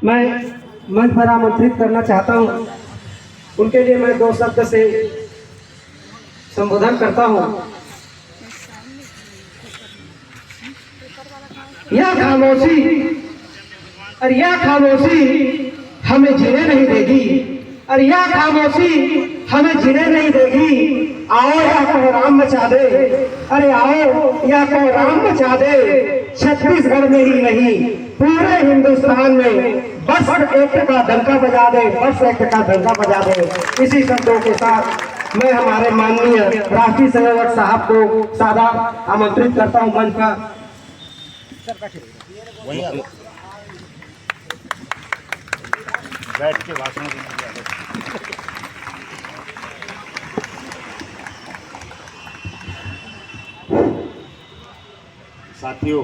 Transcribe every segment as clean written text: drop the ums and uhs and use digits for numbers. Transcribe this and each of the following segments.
मैं मंच पर आमंत्रित करना चाहता हूँ। उनके लिए मैं 2 शब्द से संबोधन करता हूँ। यह खामोशी और यह खामोशी हमें जीने नहीं देगी, और यह खामोशी हमें जीने नहीं देगी। आओ या कोहराम मचा दे, अरे आओ या कोहराम मचा दे। छत्तीसगढ़ में ही नहीं पूरे हिंदुस्तान में बस एक्ट का डंका बजा दे, बस एक्ट का डंका बजा दे। इसी शब्दों के साथ मैं हमारे माननीय राष्ट्रीय संयोजक साहब को सादा आमंत्रित करता हूँ मंच पर। बैठ के भाषण साथियों,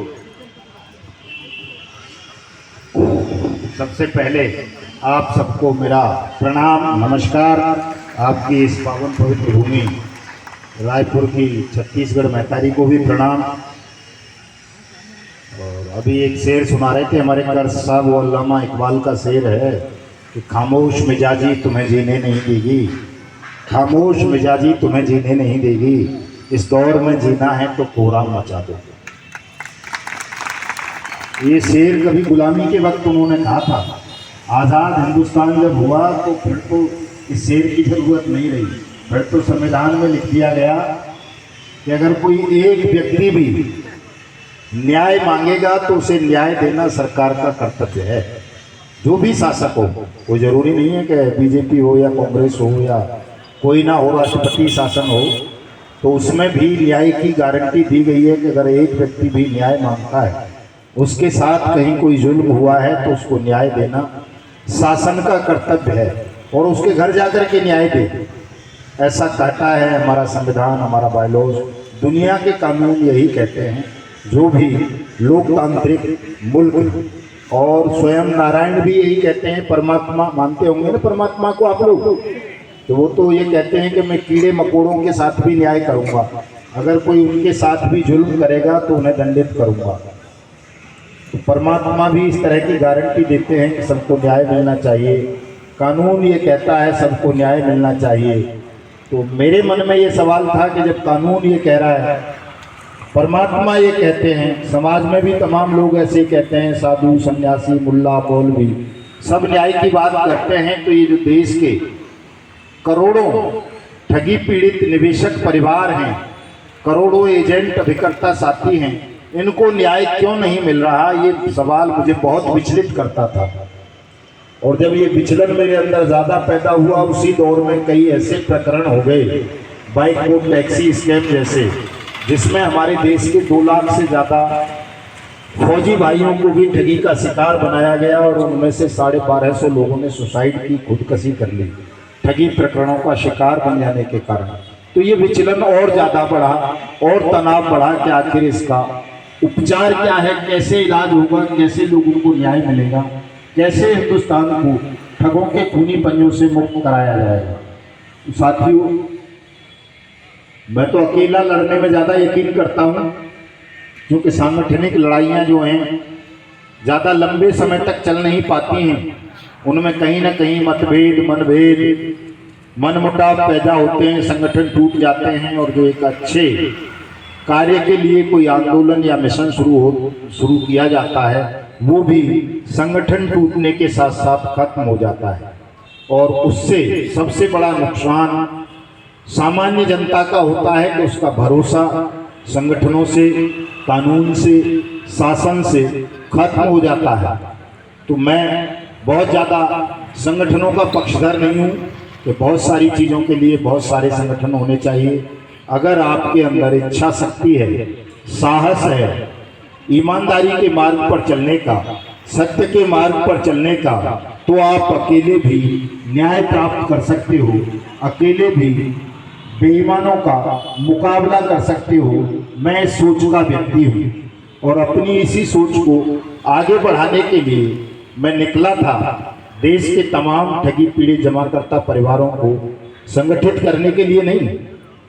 सबसे पहले आप सबको मेरा प्रणाम नमस्कार। आपकी इस पावन पवित्र भूमि रायपुर की छत्तीसगढ़ महतारी को भी प्रणाम। और अभी एक शेर सुना रहे थे हमारे कर्ज साहब, वो अल्लामा इकबाल का शेर है कि खामोश मिजाजी तुम्हें जीने नहीं देगी, खामोश मिजाजी तुम्हें जीने नहीं देगी, इस दौर में जीना है तो कोहराम मचा दो। ये शेर कभी गुलामी के वक्त उन्होंने कहा था। आज़ाद हिंदुस्तान जब हुआ तो फिर तो इस शेर की ज़रूरत नहीं रही। फिर तो संविधान में लिख दिया गया कि अगर कोई एक व्यक्ति भी न्याय मांगेगा तो उसे न्याय देना सरकार का कर्तव्य है। जो भी शासक हो, कोई ज़रूरी नहीं है कि बीजेपी हो या कांग्रेस हो या कोई ना हो, राष्ट्रपति शासन हो, तो उसमें भी न्याय की गारंटी दी गई है कि अगर एक व्यक्ति भी न्याय मांगता है, उसके साथ कहीं कोई जुल्म हुआ है तो उसको न्याय देना शासन का कर्तव्य है और उसके घर जाकर के न्याय दे। ऐसा कहता है हमारा संविधान, हमारा बायलॉज, दुनिया के कानून यही कहते हैं। जो भी लोकतांत्रिक मुल्क, और स्वयं नारायण भी यही कहते हैं। परमात्मा मानते होंगे ना परमात्मा को आप लोग, तो वो तो ये कहते हैं कि मैं कीड़े मकोड़ों के साथ भी न्याय करूँगा, अगर कोई उनके साथ भी जुल्म करेगा तो उन्हें दंडित करूँगा। तो परमात्मा भी इस तरह की गारंटी देते हैं कि सबको न्याय मिलना चाहिए। कानून ये कहता है सबको न्याय मिलना चाहिए। तो मेरे मन में ये सवाल था कि जब कानून ये कह रहा है, परमात्मा ये कहते हैं, समाज में भी तमाम लोग ऐसे कहते हैं, साधु सन्यासी मुल्ला मौलवी सब न्याय की बात करते हैं, तो ये जो देश के करोड़ों ठगी पीड़ित निवेशक परिवार हैं, करोड़ों एजेंट अभिकर्ता साथी हैं, इनको न्याय क्यों नहीं मिल रहा, ये सवाल मुझे बहुत विचलित करता था। और जब ये विचलन मेरे अंदर ज़्यादा पैदा हुआ, उसी दौर में कई ऐसे प्रकरण हो गए, बाइक रोड टैक्सी स्कैम जैसे, जिसमें हमारे देश के 2 लाख से ज़्यादा फौजी भाइयों को भी ठगी का शिकार बनाया गया और उनमें से 1250 लोगों ने सुसाइड की, खुदकशी कर ली, ठगी प्रकरणों का शिकार बन जाने के कारण। तो ये विचलन और ज़्यादा बढ़ा और तनाव बढ़ा कि आखिर इसका उपचार क्या है, कैसे इलाज होगा, कैसे लोगों को न्याय मिलेगा, कैसे हिंदुस्तान को ठगों के खूनी पंजों से मुक्त कराया जाएगा। तो साथियों, मैं तो अकेला लड़ने में ज़्यादा यकीन करता हूँ, क्योंकि सांगठनिक लड़ाइयाँ जो हैं ज़्यादा लंबे समय तक चल नहीं पाती हैं। उनमें कहीं ना कहीं मतभेद, मनभेद, मनमुटाव पैदा होते हैं, संगठन टूट जाते हैं, और जो एक अच्छे कार्य के लिए कोई आंदोलन या मिशन शुरू किया जाता है, वो भी संगठन टूटने के साथ साथ खत्म हो जाता है। और उससे सबसे बड़ा नुकसान सामान्य जनता का होता है कि उसका भरोसा संगठनों से, कानून से, शासन से खत्म हो जाता है। तो मैं बहुत ज़्यादा संगठनों का पक्षधर नहीं हूँ कि बहुत सारी चीज़ों के लिए बहुत सारे संगठन होने चाहिए। अगर आपके अंदर इच्छा शक्ति है, साहस है, ईमानदारी के मार्ग पर चलने का, सत्य के मार्ग पर चलने का, तो आप अकेले भी न्याय प्राप्त कर सकते हो, अकेले भी बेईमानों का मुकाबला कर सकते हो। मैं इस सोच का व्यक्ति हूँ और अपनी इसी सोच को आगे बढ़ाने के लिए मैं निकला था। देश के तमाम ठगी पीड़ित जमाकर्ता परिवारों को संगठित करने के लिए नहीं,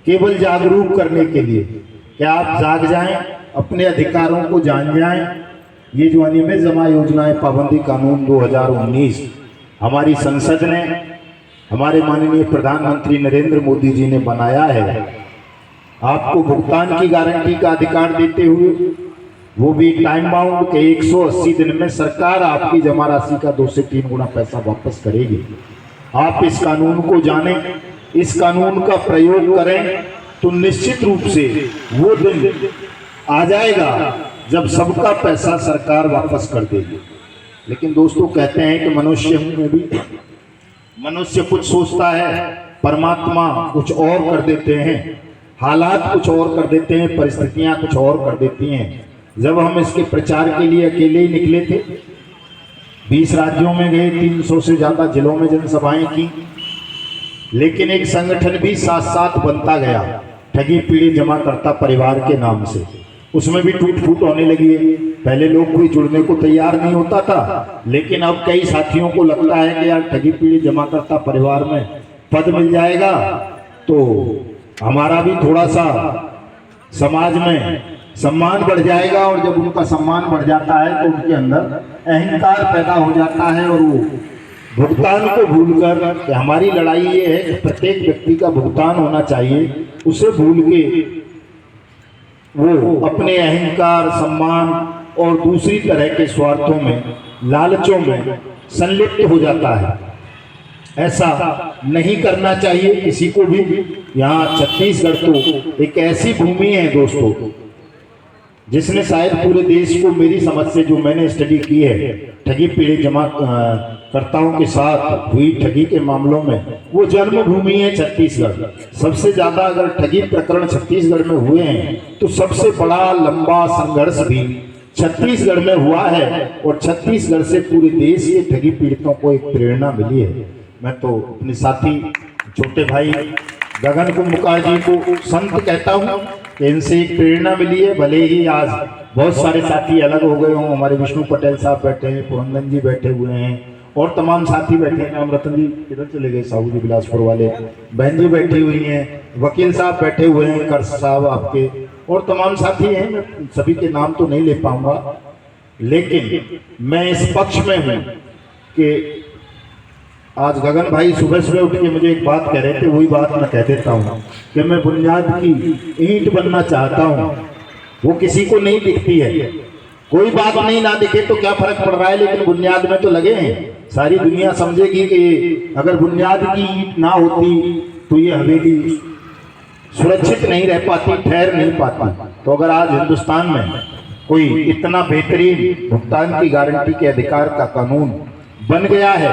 केवल जागरूक करने के लिए कि आप जाग जाएं, अपने अधिकारों को जान जाएं ये जो अनियमित जमा योजनाएं पाबंदी कानून 2019 हमारी संसद ने, हमारे माननीय प्रधानमंत्री नरेंद्र मोदी जी ने बनाया है, आपको भुगतान की गारंटी का अधिकार देते हुए, वो भी टाइम बाउंड के 180 दिन में सरकार आपकी जमा राशि का 2 से 3 गुना पैसा वापस करेगी। आप इस कानून को जानें, इस कानून का प्रयोग करें, तो निश्चित रूप से वो दिन आ जाएगा जब सबका पैसा सरकार वापस कर देगी। लेकिन दोस्तों, कहते हैं कि मनुष्य में भी मनुष्य कुछ सोचता है, परमात्मा कुछ और कर देते हैं, हालात कुछ और कर देते हैं, परिस्थितियां कुछ और कर देती हैं। जब हम इसके प्रचार के लिए अकेले ही निकले थे, 20 राज्यों में गए, 300 से ज्यादा जिलों में जनसभाएं की, लेकिन एक संगठन भी साथ साथ बनता गया, ठगी पीड़ित जमाकर्ता परिवार के नाम से। उसमें भी टूट फूट होने लगी है। पहले लोग कोई जुड़ने को तैयार नहीं होता था, लेकिन अब कई साथियों को लगता है कि यार ठगी पीड़ित जमाकर्ता परिवार में पद मिल जाएगा तो हमारा भी थोड़ा सा समाज में सम्मान बढ़ जाएगा। और जब उनका सम्मान बढ़ जाता है तो उनके अंदर अहंकार पैदा हो जाता है और वो भुगतान को भूलकर, कि हमारी लड़ाई ये है कि प्रत्येक व्यक्ति का भुगतान होना चाहिए, उसे भूल के वो अपने अहंकार, सम्मान और दूसरी तरह के स्वार्थों में, लालचों में संलिप्त हो जाता है। ऐसा नहीं करना चाहिए किसी को भी। यहाँ छत्तीसगढ़ तो एक ऐसी भूमि है दोस्तों, जिसने शायद पूरे देश को, मेरी समझ से जो मैंने स्टडी की है, ठगी पीड़ित जमाकर्ताओं के साथ हुई ठगी के मामलों में, वो जन्मभूमि है छत्तीसगढ़। सबसे ज्यादा अगर ठगी प्रकरण छत्तीसगढ़ में हुए हैं तो सबसे बड़ा लंबा संघर्ष भी छत्तीसगढ़ में हुआ है, और छत्तीसगढ़ से पूरे देश के ठगी पीड़ितों को एक प्रेरणा मिली है। मैं तो अपने साथी छोटे भाई गगन कुंभकार जी को संत कहता हूँ कि इनसे एक प्रेरणा मिली है। भले ही आज बहुत सारे साथी अलग हो गए हों, हमारे विष्णु पटेल साहब बैठे हैं, पुरंदन जी बैठे हुए हैं, और तमाम साथी बैठे हैं। राम रतन जी किधर चले गए, साहू जी बिलासपुर वाले, बहन जी बैठी हुई हैं, वकील साहब बैठे हुए हैं, कर साहब आपके, और तमाम साथी हैं। मैं सभी के नाम तो नहीं ले पाऊंगा, लेकिन मैं इस पक्ष में हूँ कि आज गगन भाई सुबह सुबह उठ के मुझे एक बात कह रहे थे, वही बात मैं कह देता हूँ कि मैं बुनियाद की ईंट बनना चाहता हूँ। वो किसी को नहीं दिखती है, कोई बात नहीं, ना दिखे तो क्या फर्क पड़ रहा है, लेकिन बुनियाद में तो लगे हैं। सारी दुनिया समझेगी कि अगर बुनियाद की ईंट ना होती तो ये हवेली सुरक्षित नहीं रह पाती, ठहर नहीं पाती। तो अगर आज हिंदुस्तान में कोई इतना बेहतरीन भुगतान की गारंटी के अधिकार का कानून बन गया है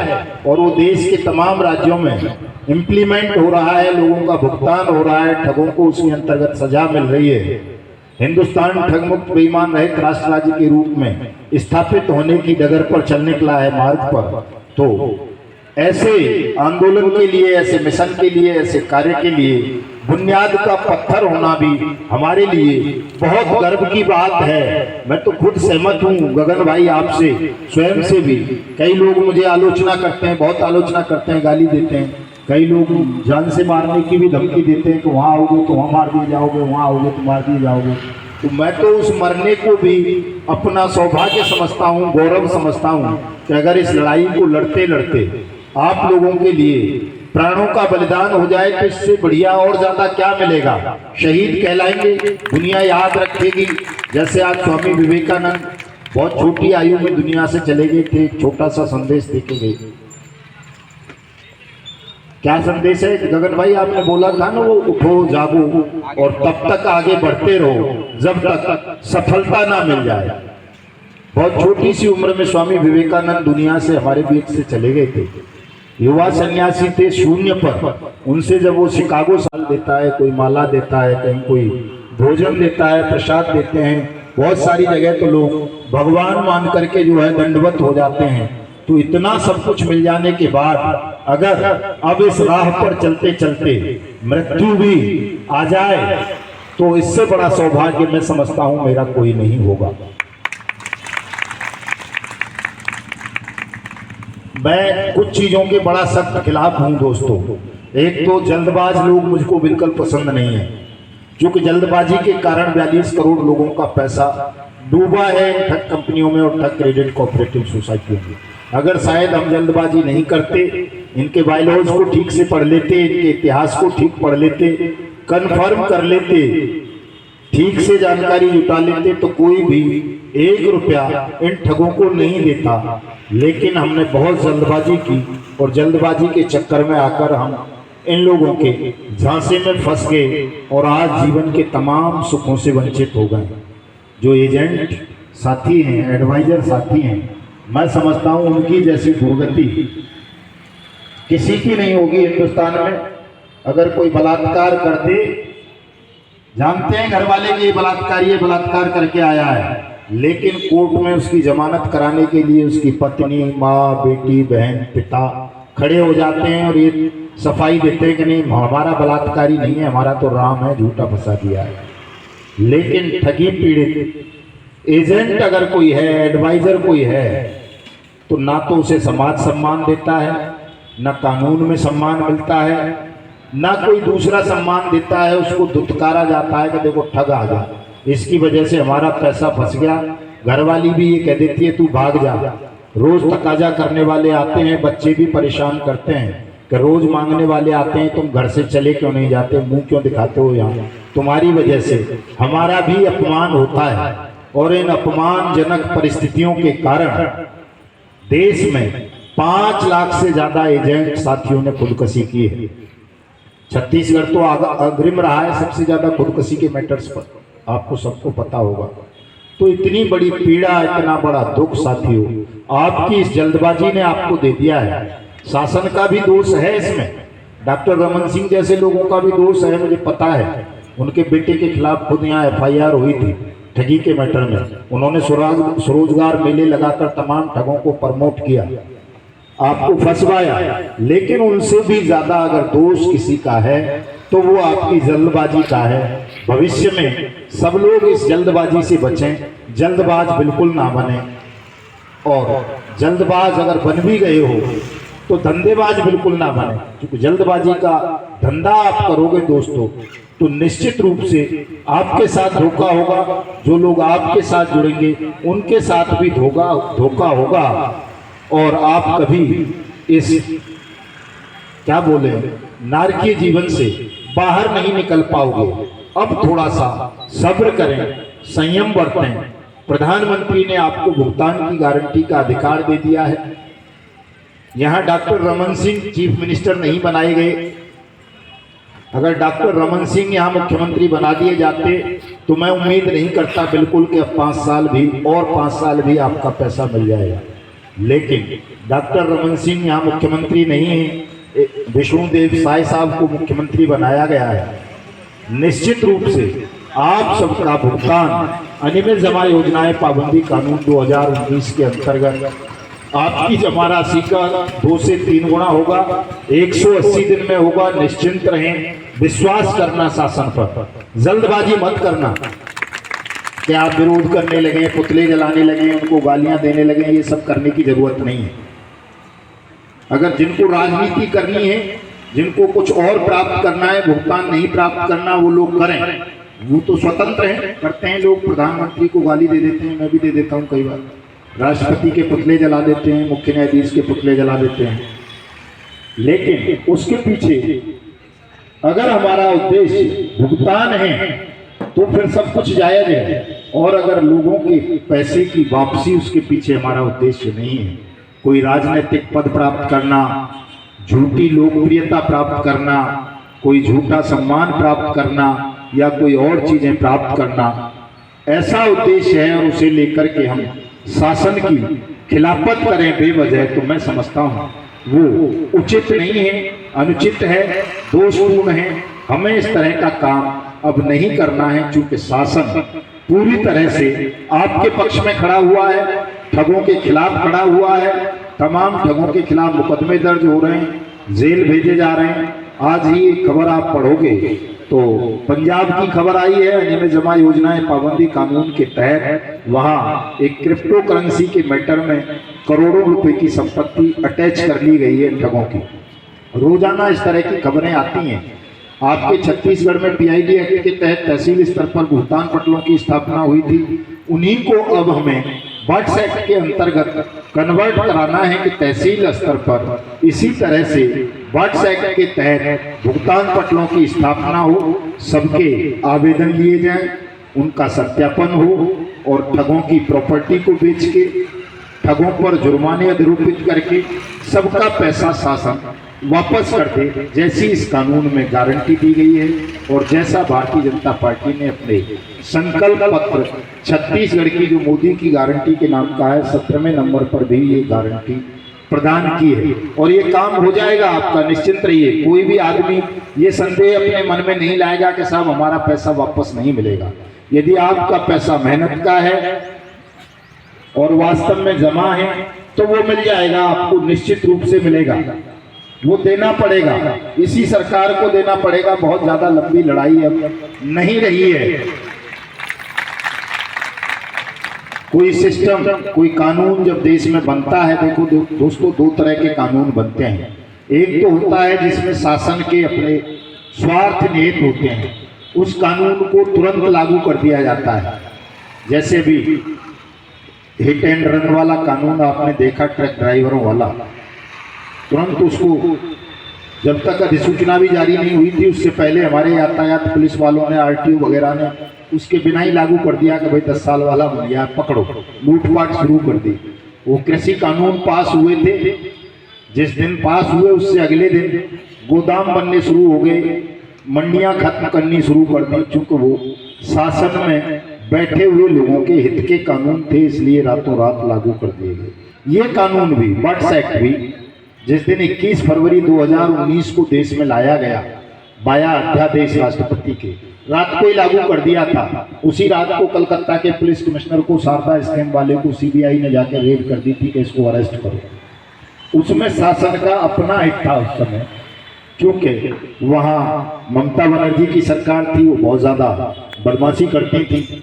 और वो देश के तमाम राज्यों में इम्प्लीमेंट हो रहा है, लोगों का भुगतान हो रहा है, ठगों को उसके अंतर्गत सजा मिल रही है, हिंदुस्तान ठग मुक्त बेईमान रहित राष्ट्र राज्य के रूप में स्थापित होने की डगर पर चलने निकला है मार्ग पर, तो ऐसे आंदोलन के लिए, ऐसे मिशन के लिए, ऐसे कार्य के लिए बुनियाद का पत्थर होना भी हमारे लिए बहुत गर्व की बात है। मैं तो खुद सहमत हूँ गगन भाई आपसे, स्वयं से भी। कई लोग मुझे आलोचना करते हैं, बहुत आलोचना करते हैं, गाली देते हैं, कई लोग जान से मारने की भी धमकी देते हैं कि वहाँ आओगे तो वहाँ मार दिए जाओगे, वहाँ आओगे तो मार दिए जाओगे। तो मैं तो उस मरने को भी अपना सौभाग्य समझता हूँ, गौरव समझता हूँ कि अगर इस लड़ाई को लड़ते लड़ते आप लोगों के लिए प्राणों का बलिदान हो जाए तो इससे बढ़िया और ज्यादा क्या मिलेगा। शहीद कहलाएंगे, दुनिया याद रखेगी। जैसे आज स्वामी विवेकानंद बहुत छोटी आयु में दुनिया से चले गए थे, एक छोटा सा संदेश देके गए। क्या संदेश है गगन भाई, आपने बोला था ना, वो उठो जागो और तब तक आगे बढ़ते रहो जब तक सफलता ना मिल जाए। बहुत छोटी सी उम्र में स्वामी विवेकानंद दुनिया से, हमारे बीच से चले गए थे। युवा सन्यासी थे, शून्य पर। उनसे जब वो शिकागो साल देता है, कोई माला देता है, कहीं कोई भोजन देता है, प्रसाद देते हैं, बहुत सारी जगह तो लोग भगवान मान करके जो है दंडवत हो जाते हैं। तो इतना सब कुछ मिल जाने के बाद अगर अब इस राह पर चलते चलते मृत्यु भी आ जाए तो इससे बड़ा सौभाग्य मैं समझता हूं मेरा कोई नहीं होगा। मैं कुछ चीजों के बड़ा सख्त खिलाफ हूं दोस्तों। एक तो जल्दबाज लोग मुझको बिल्कुल पसंद नहीं है, क्योंकि जल्दबाजी के कारण 42 करोड़ लोगों का पैसा डूबा है इन ठग कंपनियों में और ठग क्रेडिट कोऑपरेटिव सोसाइटियों में। अगर शायद हम जल्दबाजी नहीं करते, इनके बायलॉज को ठीक से पढ़ लेते, इनके इतिहास को ठीक पढ़ लेते, कन्फर्म कर लेते, ठीक से जानकारी जुटा लेते, तो कोई भी 1 रुपया इन ठगों को नहीं देता। लेकिन हमने बहुत जल्दबाजी की और जल्दबाजी के चक्कर में आकर हम इन लोगों के झांसे में फंस गए और आज जीवन के तमाम सुखों से वंचित हो गए। जो एजेंट साथी हैं, एडवाइजर साथी हैं, मैं समझता हूं उनकी जैसी दुर्गति किसी की नहीं होगी हिंदुस्तान में। अगर कोई बलात्कार कर दे, जानते हैं घर वाले कि ये बलात्कार करके आया है, लेकिन कोर्ट में उसकी जमानत कराने के लिए उसकी पत्नी, माँ, बेटी, बहन, पिता खड़े हो जाते हैं और ये सफाई देते हैं कि नहीं, हमारा बलात्कारी नहीं है, हमारा तो राम है, झूठा फंसा दिया है। लेकिन ठगी पीड़ित एजेंट अगर कोई है, एडवाइजर कोई है, तो ना तो उसे समाज सम्मान देता है, ना कानून में सम्मान मिलता है, ना कोई दूसरा सम्मान देता है। उसको दुत्कारा जाता है कि देखो ठग आ गया, इसकी वजह से हमारा पैसा फंस गया। घरवाली भी ये कह देती है तू भाग जा। रोज तकाजा करने वाले आते हैं, बच्चे भी परेशान करते हैं कि रोज मांगने वाले आते हैं, तुम घर से चले क्यों नहीं जाते, मुंह क्यों दिखाते हो यहाँ, तुम्हारी वजह से हमारा भी अपमान होता है। और इन अपमानजनक परिस्थितियों के कारण देश में 5 लाख से ज्यादा एजेंट साथियों ने खुदकुशी की है। छत्तीसगढ़ तो अग्रिम रहा है सबसे ज्यादा खुदकुशी के मैटर्स पर, आपको सबको पता होगा। तो इतनी बड़ी पीड़ा, इतना बड़ा दुख साथियों, आपकी इस जल्दबाजी ने आपको दे दिया है। शासन का भी दोष है इसमें, डॉक्टर रमन सिंह जैसे लोगों का भी दोष है, मुझे पता है। उनके बेटे के खिलाफ खुद यहाँ FIR हुई थी ठगी के मैटर में। उन्होंने स्वरोजगार मेले लगाकर तमाम ठगों को प्रमोट किया, आपको फंसवाया। लेकिन उनसे भी ज्यादा अगर दोष किसी का है तो वो आपकी जल्दबाजी का है। भविष्य में सब लोग इस जल्दबाजी से बचें, जल्दबाज बिल्कुल ना बने। और जल्दबाज अगर बन भी गए हो तो धंधेबाज बिल्कुल ना बने, क्योंकि जल्दबाजी का धंधा आप करोगे दोस्तों तो निश्चित रूप से आपके साथ धोखा होगा। जो लोग आपके साथ जुड़ेंगे उनके साथ भी धोखा होगा और आप कभी इस क्या बोले नारकीय जीवन से बाहर नहीं निकल पाओगे। अब थोड़ा सा सब्र करें, संयम बरतें। प्रधानमंत्री ने आपको भुगतान की गारंटी का अधिकार दे दिया है। यहां doctor Raman Singh chief minister नहीं बनाए गए। अगर डॉक्टर रमन सिंह यहाँ मुख्यमंत्री बना दिए जाते तो मैं उम्मीद नहीं करता बिल्कुल कि अब 5 साल भी और 5 साल भी आपका पैसा मिल जाएगा। लेकिन डॉक्टर रमन सिंह यहाँ मुख्यमंत्री नहीं है, विष्णुदेव साय साहब को मुख्यमंत्री बनाया गया है। निश्चित रूप से आप सबका भुगतान अनियमित जमा योजनाएं पाबंदी कानून 2019 के अंतर्गत आपकी जमा राशि का 2 से 3 गुना होगा, 180 दिन में होगा। निश्चिंत रहें, विश्वास करना शासन पर, जल्दबाजी मत करना कि आप विरोध करने लगे, पुतले जलाने लगे, उनको गालियां देने लगे। ये सब करने की जरूरत नहीं है। अगर जिनको राजनीति करनी है, जिनको कुछ और प्राप्त करना है, भुगतान नहीं प्राप्त करना, वो लोग करें, वो तो स्वतंत्र हैं, करते हैं लोग। प्रधानमंत्री को गाली दे देते हैं, मैं भी दे देता हूँ कई बार। राष्ट्रपति के पुतले जला देते हैं, मुख्य न्यायाधीश के पुतले जला देते हैं। लेकिन उसके पीछे अगर हमारा उद्देश्य भुगतान है तो फिर सब कुछ जायज है। और अगर लोगों के पैसे की वापसी, उसके पीछे हमारा उद्देश्य नहीं है कोई राजनीतिक पद प्राप्त करना, झूठी लोकप्रियता प्राप्त करना, कोई झूठा सम्मान प्राप्त करना या कोई और चीजें प्राप्त करना, ऐसा उद्देश्य है और उसे लेकर के हम शासन की खिलाफत करें बेवजह, तो मैं समझता हूँ वो उचित नहीं है, अनुचित है, दोषपूर्ण है। हमें इस तरह का काम अब नहीं करना है, क्योंकि शासन पूरी तरह से आपके पक्ष में खड़ा हुआ है, ठगों के खिलाफ खड़ा हुआ है। तमाम ठगों के खिलाफ मुकदमे दर्ज हो रहे हैं, जेल भेजे जा रहे हैं। आज ही एक खबर आप पढ़ोगे तो पंजाब की खबर आई है, अनियमित जमा योजनाएं पाबंदी कानून के तहत वहां एक क्रिप्टो करेंसी के मैटर में करोड़ों रुपए की संपत्ति अटैच कर ली गई है ठगों की। रोजाना इस तरह की खबरें आती हैं। आपके छत्तीसगढ़ में पीआईडी एक्ट के तहत तहसील स्तर पर भुगतान पटलों की स्थापना हुई थी, उन्हीं को अब हमें बट्स एक्ट के अंतर्गत कन्वर्ट कराना है कि तहसील स्तर पर इसी तरह से बट्स एक्ट के तहत भुगतान पटलों की स्थापना हो, सबके आवेदन लिए जाएं, उनका सत्यापन हो और ठगों की प्रॉपर्टी को बेच के, ठगों पर जुर्माने अधिरोपित करके सबका पैसा शासन वापस कर दे, जैसी इस कानून में गारंटी दी गई है और जैसा भारतीय जनता पार्टी ने अपने संकल्प पत्र छत्तीसगढ़ की जो मोदी की गारंटी के नाम का है 17वें नंबर पर भी ये गारंटी प्रदान की है और ये काम हो जाएगा आपका, निश्चिंत रहिए। कोई भी आदमी ये संदेह अपने मन में नहीं लाएगा कि साहब हमारा पैसा वापस नहीं मिलेगा। यदि आपका पैसा मेहनत का है और वास्तव में जमा है तो वो मिल जाएगा, आपको निश्चित रूप से मिलेगा। वो देना पड़ेगा, इसी सरकार को देना पड़ेगा। बहुत ज्यादा लंबी लड़ाई अब नहीं रही है। कोई सिस्टम, कोई कानून जब देश में बनता है, देखो दोस्तों, दो तरह के कानून बनते हैं। एक तो होता है जिसमें शासन के अपने स्वार्थ निहित होते हैं, उस कानून को तुरंत लागू कर दिया जाता है। जैसे भी हिट एंड रन वाला कानून आपने देखा, ट्रक ड्राइवरों वाला, तुरंत उसको जब तक अधिसूचना भी जारी नहीं हुई थी उससे पहले हमारे यातायात पुलिस वालों ने, आरटीओ वगैरह ने उसके बिना ही लागू कर दिया कि भाई 10 साल वाला बन गया, पकड़ो। लूटपाट शुरू कर दी। वो कृषि कानून पास हुए थे, जिस दिन पास हुए उससे अगले दिन गोदाम बनने शुरू हो गए, मंडियां खत्म करनी शुरू कर दी। चूंकि वो शासन में बैठे हुए लोगों के हित के कानून थे, इसलिए रातों रात लागू कर दिए गए। ये कानून भी, बट्स एक्ट भी, जिस दिन 21 फरवरी 2019 को देश में लाया गया बाया अध्यादेश राष्ट्रपति के, रात को ही लागू कर दिया था। उसी रात को कलकत्ता के पुलिस कमिश्नर को, शारदा स्कैम वाले को सीबीआई ने जाकर रेड कर दी थी कि इसको अरेस्ट करो। उसमें शासन का अपना हित था उस समय, क्योंकि वहाँ ममता बनर्जी की सरकार थी, वो बहुत ज़्यादा बदमाशी करती थी,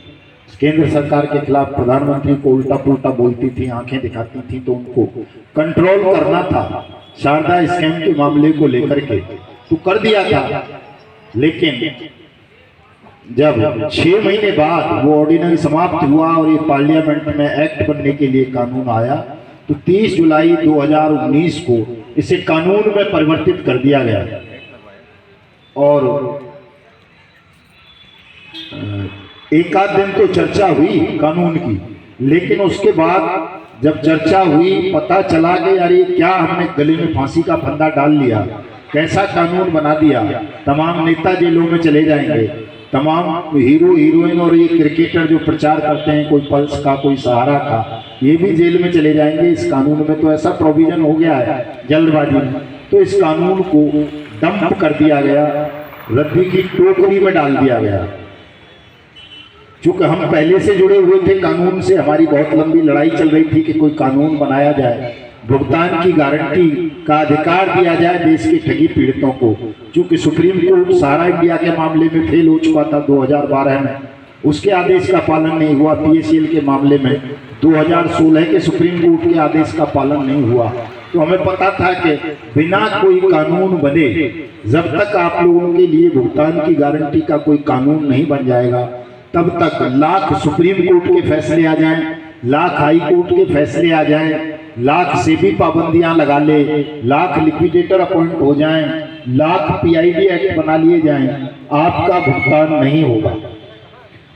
केंद्र सरकार के खिलाफ प्रधानमंत्री को उल्टा पुल्टा बोलती थी, आंखें दिखाती थी, तो उनको कंट्रोल करना था। शारदा स्कैम के मामले को लेकर के तो कर दिया था, लेकिन जब 6 महीने बाद वो ऑर्डिनरी समाप्त हुआ और ये पार्लियामेंट में एक्ट बनने के लिए कानून आया, तो 30 जुलाई 2019 को इसे कानून में परिवर्तित कर दिया गया। और एक आध दिन तो चर्चा हुई कानून की, लेकिन उसके बाद जब चर्चा हुई, पता चला कि यार ये क्या हमने गले में फांसी का फंदा डाल लिया, कैसा कानून बना दिया। तमाम नेता जेलों में चले जाएंगे, तमाम हीरो हीरोइन और ये क्रिकेटर जो प्रचार करते हैं, कोई पल्स का, कोई सहारा का, ये भी जेल में चले जाएंगे। इस कानून में तो ऐसा प्रोविजन हो गया है जल्दबाजी में, तो इस कानून को डंप कर दिया गया, रद्दी की टोकरी में डाल दिया गया। चूंकि हम पहले से जुड़े हुए थे कानून से, हमारी बहुत लंबी लड़ाई चल रही थी कि कोई कानून बनाया जाए, भुगतान की गारंटी का अधिकार दिया जाए देश के ठगी पीड़ितों को। चूंकि सुप्रीम कोर्ट सहारा इंडिया के मामले में फेल हो चुका था 2012 में, उसके आदेश का पालन नहीं हुआ। पीएसीएल के मामले में 2016 के सुप्रीम कोर्ट के आदेश का पालन नहीं हुआ। तो हमें पता था कि बिना कोई कानून बने, जब तक आप लोगों के लिए भुगतान की गारंटी का कोई कानून नहीं बन जाएगा, तब तक लाख सुप्रीम कोर्ट के फैसले आ जाएं, लाख हाई कोर्ट के फैसले आ जाएं, लाख सेबी पाबंदियां लगा ले, लाख लिक्विडेटर अपॉइंट हो जाएं, लाख पीआईडी एक्ट बना लिए जाएं, आपका भुगतान नहीं होगा।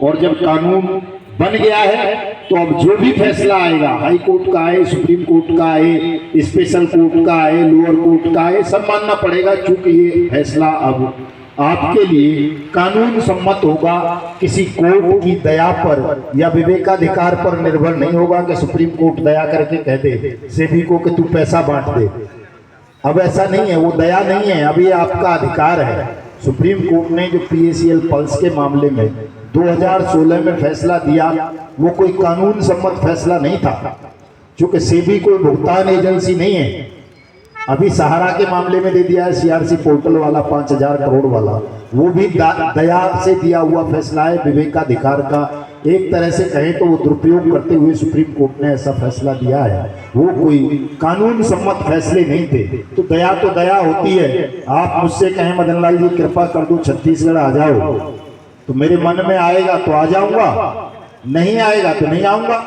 और जब कानून बन गया है तो अब जो भी फैसला आएगा, हाई कोर्ट का आए, सुप्रीम कोर्ट का आए, स्पेशल कोर्ट का आए, लोअर कोर्ट का आए, सब मानना पड़ेगा, क्योंकि ये फैसला अब आपके लिए कानून सम्मत होगा। किसी कोर्ट की दया पर या विवेकाधिकार पर निर्भर नहीं होगा कि सुप्रीम कोर्ट दया करके कह दे सेबी को कि तू पैसा बांट दे। अब ऐसा नहीं है, वो दया नहीं है, अब ये आपका अधिकार है। सुप्रीम कोर्ट ने जो पीएसीएल पल्स के मामले में 2016 में फैसला दिया, वो कोई कानून सम्मत फैसला नहीं था, क्योंकि सेबी कोई भुगतान एजेंसी नहीं है। अभी सहारा के मामले में दे दिया है सीआरसी पोर्टल वाला 5000 करोड़ वाला, वो भी दया से दिया हुआ फैसला है, विवेकाधिकार का एक तरह से कहें तो वो दुरुपयोग करते हुए सुप्रीम कोर्ट ने ऐसा फैसला दिया है, वो कोई कानून सम्मत फैसले नहीं थे। तो दया होती है। आप मुझसे कहें मदन लाल जी कृपा कर दो छत्तीसगढ़ आ जाओ, तो मेरे मन में आएगा तो आ जाऊंगा, नहीं आएगा तो नहीं आऊंगा,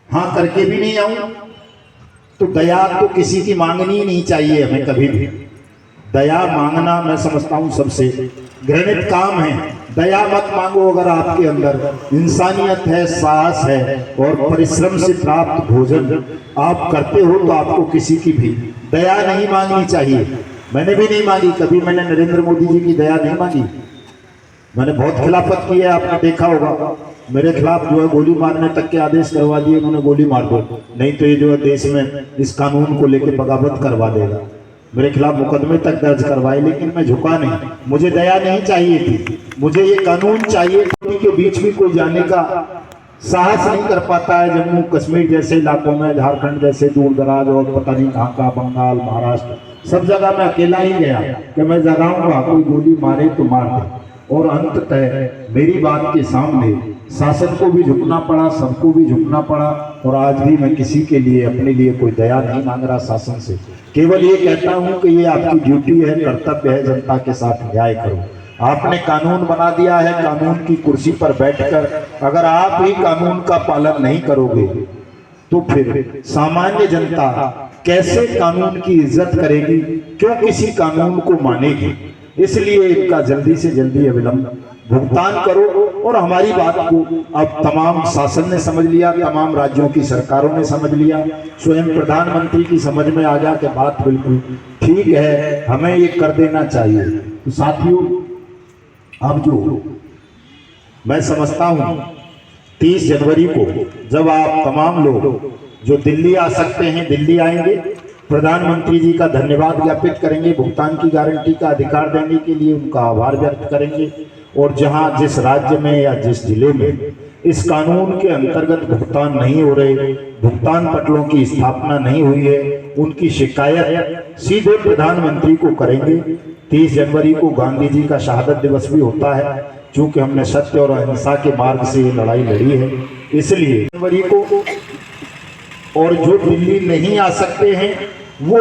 हाँ करके भी नहीं आऊंगा। तो दया तो किसी की मांगनी ही नहीं चाहिए हमें कभी भी। दया मांगना मैं समझता हूं सबसे घृणित काम है। दया मत मांगो अगर आपके अंदर इंसानियत है, साहस है और परिश्रम से प्राप्त भोजन आप करते हो तो आपको किसी की भी दया नहीं मांगनी चाहिए। मैंने भी नहीं मांगी कभी, मैंने नरेंद्र मोदी जी की दया नहीं मांगी। मैंने बहुत खिलाफत की है, आपने देखा होगा। मेरे खिलाफ जो है गोली मारने तक के आदेश करवा दिए उन्होंने, गोली मार दो नहीं तो ये जो है देश में इस कानून को लेकर बगावत करवा देगा। मेरे खिलाफ मुकदमे तक दर्ज करवाए, लेकिन मैं झुका नहीं। मुझे दया नहीं चाहिए थी, मुझे ये कानून चाहिए। के बीच भी कोई जाने का साहस नहीं कर पाता है। जम्मू कश्मीर जैसे इलाकों में, झारखंड जैसे दूर दराज और पता नहीं कहाँ का, बंगाल, महाराष्ट्र, सब जगह मैं अकेला ही गया कि मैं जगाऊंगा, कोई गोली मारे तो मार दे। और अंततः मेरी बात के सामने शासन को भी झुकना पड़ा, सबको भी झुकना पड़ा। और आज भी मैं किसी के लिए, अपने लिए कोई दया नहीं मांग रहा शासन से। केवल ये कहता हूं कि ये आपकी ड्यूटी है, कर्तव्य है, जनता के साथ न्याय करो। आपने कानून बना दिया है, कानून की कुर्सी पर बैठकर अगर आप ही कानून का पालन नहीं करोगे तो फिर सामान्य जनता कैसे कानून की इज्जत करेगी, क्यों किसी कानून को मानेगी। इसलिए इनका जल्दी से जल्दी अविलंब भुगतान करो। और हमारी बात को अब तमाम शासन ने समझ लिया, तमाम राज्यों की सरकारों ने समझ लिया, स्वयं प्रधानमंत्री की समझ में आ गया कि बात बिल्कुल ठीक है, हमें ये कर देना चाहिए। तो साथियों, अब जो मैं समझता हूं 30 जनवरी को जब आप तमाम लोग जो दिल्ली आ सकते हैं दिल्ली आएंगे, प्रधानमंत्री जी का धन्यवाद ज्ञापित करेंगे, भुगतान की गारंटी का अधिकार देने के लिए उनका आभार व्यक्त करेंगे। और जहां जिस राज्य में या जिस जिले में इस कानून के अंतर्गत भुगतान नहीं हो रहे, भुगतान पटलों की स्थापना नहीं हुई है, उनकी शिकायत सीधे प्रधानमंत्री को करेंगे। 30 जनवरी को गांधी जी का शहादत दिवस भी होता है, चूंकि हमने सत्य और अहिंसा के मार्ग से ये लड़ाई लड़ी है, इसलिए जनवरी को। और जो दिल्ली नहीं आ सकते हैं वो